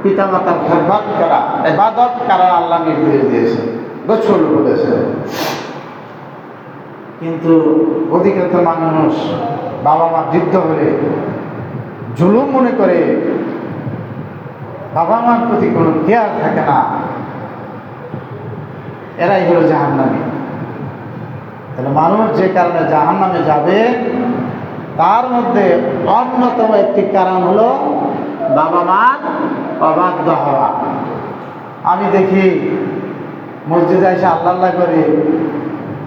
পিতা মাতার খেদমত করা ইবাদত করার আল্লাহ নির্দেশ দিয়েছে, গোছল বলেছে। কিন্তু অধিকাংশ মানুষ বাবা মা বৃদ্ধ হলে জুলুম মনে করে, বাবা মার প্রতি কোনো কেয়ার থাকে না, এরাই হলো জাহান্নামী। তাহলে মানুষ যে কারণে জাহান্নামে যাবে তার মধ্যে অন্যতম একটি কারণ হলো বাবা মার অবাধ্য হওয়া। আমি দেখি মসজিদে এসে আল্লাহ করে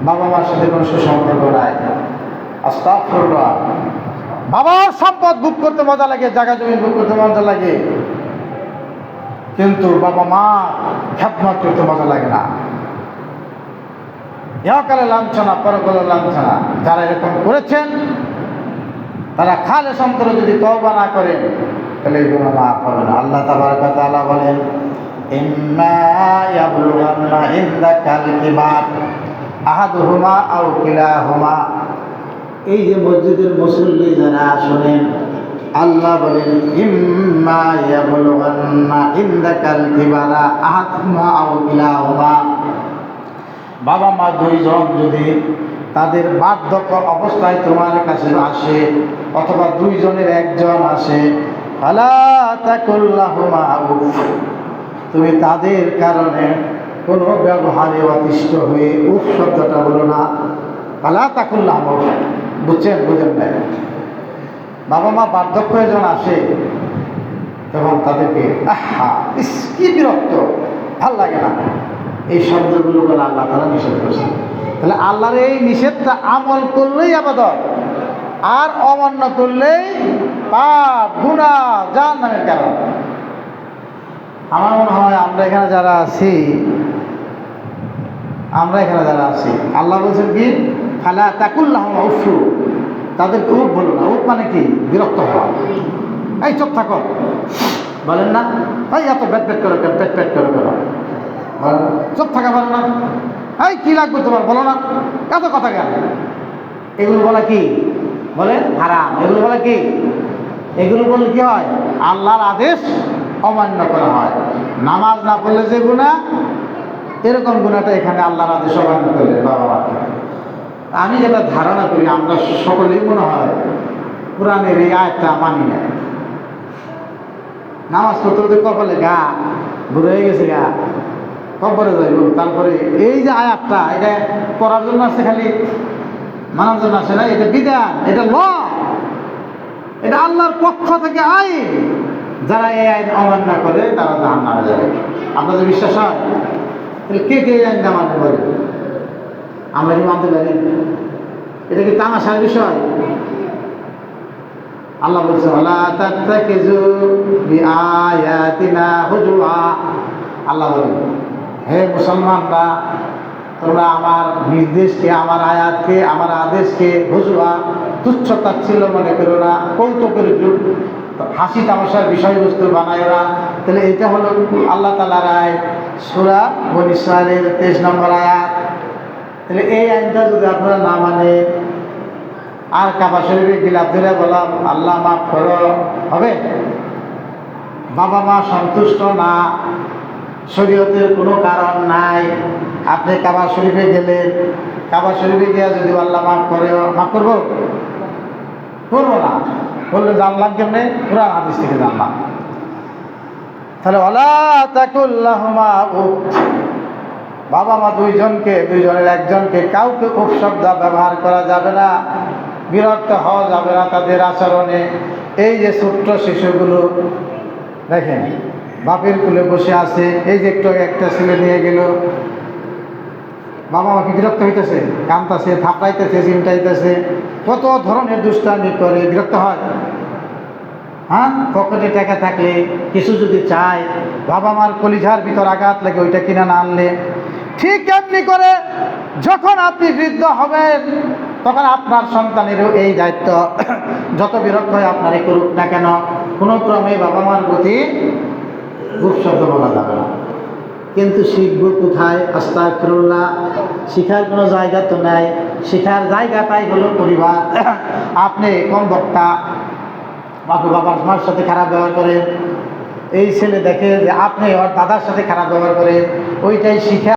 বাবা মার সাথে কোনো সুসম্পর্ক নাই। আস্তাগফিরুল্লাহ। বাবার সম্পদ ভোগ করতে মজা লাগে, জায়গা জমি ভোগ করতে মজা লাগে, কিন্তু বাবা মা খেদমত করতে মজা লাগে না। ইহকালে লাঞ্ছনা, পরকালে লাঞ্ছনা। যারা এরকম করেছেন তারা খালেস অন্তরে যদি তওবা না করেন তাহলে এই গুনাহ মাফ হবে না। আল্লাহ তাবারাকা ওয়া তাআলা বলেন, ইম্মা ইয়াবলুগান্না ইনদাকাল কিবার আহাদুহুমা আও কিলাহুমা। এই যে মসজিদের মুসল্লি যারা শোনেন, আল্লাহ বলেন ইম্মা ইয়াবলুগান্না ইনদাকাল কিবারা আহাদুহুমা আও কিলাহুমা। বাবা মা দুইজন যদি তাদের বার্ধক্য অবস্থায় তোমার কাছে আসে, অথবা দুইজনের একজন আসে, ফালা তাকুল লাহুমা উফ, তুমি তাদের কারণে কোনো ব্যবহারে অতিষ্ঠ হয়ে উফ শব্দটা বলো না। ফালা তাকুল লাহুমা উফ, বুঝছেন? বুঝেন না? বাবা মা বার্ধক্য যখন আসে তখন তাদেরকে আহা ইস কি বিরক্ত, ভাল লাগে না, এই শব্দগুলো বলে আল্লাহ তাআলা নিষেধ করেছেন। তাহলে আল্লাহর এই নিষেধটা আমল করলেই আবাদত, আর অমান্য করলেই পাপ, গুনাহ, জাহান্নামের কারণ। আমার মনে হয় আমরা এখানে যারা আছি আল্লাহ বলছেন কি, ফালা তাকুল লাহুমা উফ, তাদেরকে উফ বলো না। উফ মানে কি? বিরক্ত হওয়া। এই চুপ থাকো বলেন না, এই এত পেট পেট করে করো, চুপ থাকা বলো না, এই কি লাগবে তোমার বলো না, এত কথা কেন? এগুলো বলা কি বলেন? হারাম। এগুলো বলা কি? এগুলো বললে কি হয়? আল্লাহর আদেশ অমান্য করা হয়। নামাজ না পড়লে যে গুনাহ, এরকম গুনাহটা এখানে আল্লাহর আদেশ অমান্য করলে বাবা। আমি যেটা ধারণা করি, আমরা সকলেই মনে হয় কোরআনের এই আয়াতটা মানি না। নামাজ পড়তে পড়তে কপালে গা ঘুরে হয়ে গেছে, গা কবরে যাইব। তারপরে এই যে আয়াতটা, এটা পড়ার জন্য আছে, খালি মানার জন্য আসে না। এটা বিধান, এটা ল, এটা আল্লাহর পক্ষ থেকে আইন। যারা এই আইন অমান্য করে তারা জাহান্নামে যাবে। আপনাদের বিশ্বাস হয়? তাহলে কে কে এই আইনটা মানতে পারে? আমরা কি মানতে পারি? এটা কি তামাশার বিষয়? আল্লাহ বলছে ওয়ালা তাত্তাকিজু বিআয়াতিনা হুজুয়া। আল্লাহ বলেন, হে মুসলমানরা, তোমরা আমার নির্দেশকে, আমার আয়াতকে, আমার আদেশকে হুজুয়া, তুচ্ছ তাচ্ছিল্য মনে করো না, কৌতুকের হাসি তামাশার বিষয়বস্তু বানায় না। তাহলে এটা হলো আল্লাহ তাআলার আয়াত, সূরা বনী ইসরাঈলের 23 নম্বর আয়াত। তাহলে এই আইনটা যদি আপনারা না মানে, আর কাবা শরীফে গিলাফ ধরে বললাম আল্লাহ মাফ করো, হবে? বাবা মা সন্তুষ্ট না, শরীয়তের কোনো কারণ নাই, আপনি কাবা শরীফে গেলেন, কাবা শরীফে গিয়ে যদি আল্লাহ মাফ করে, মাফ করবো? করবো না। বললে জানলাম কেমনে? কুরআন হাদিস থেকে জানলাম। তাহলে ওয়ালা তাকুল লাহুমা উফ, বাবা মা দুইজনের একজনকে কাউকে উফ শব্দ ব্যবহার করা যাবে না, বিরক্ত হওয়া যাবে না তাদের আচরণে। এই যে ছোট্ট শিশুগুলো দেখেন, বাপের কুলে বসে আছে, এই যে একটু একটা ছেলে নিয়ে গেল, বাবা মাকে বিরক্ত হইতেছে, কাঁদতেছে, থাপড়াইতেছে, চিমটাইতেছে, কত ধরনের দুষ্টামি করে, বিরক্ত হয়? হ্যাঁ, পকেটে টাকা থাকলে কিছু যদি চায়, বাবা মার কলিজার ভিতর আঘাত লাগে ওইটা কিনা না আনলে। ঠিক এমনি করে যখন আপনি বৃদ্ধ হবেন তখন আপনার সন্তানেরও এই দায়িত্ব, যত বিরক্ত হয় আপনারই করুক না কেন, কোনো ক্রমে বাবা মার প্রতি উফ শব্দ বলা যাবে না। কিন্তু শিখবো কোথায়? আস্তাগফিরুল্লাহ। শিখার কোনো জায়গা তো নাই। শিখার জায়গাটাই হলো পরিবার। আপনি কোন বক্তা বাবার মার সাথে খারাপ ব্যবহার করেন, এই ছেলে দেখে যে আপনি ওর দাদার সাথে খারাপ ব্যবহার করেন, ওইটাই শিখে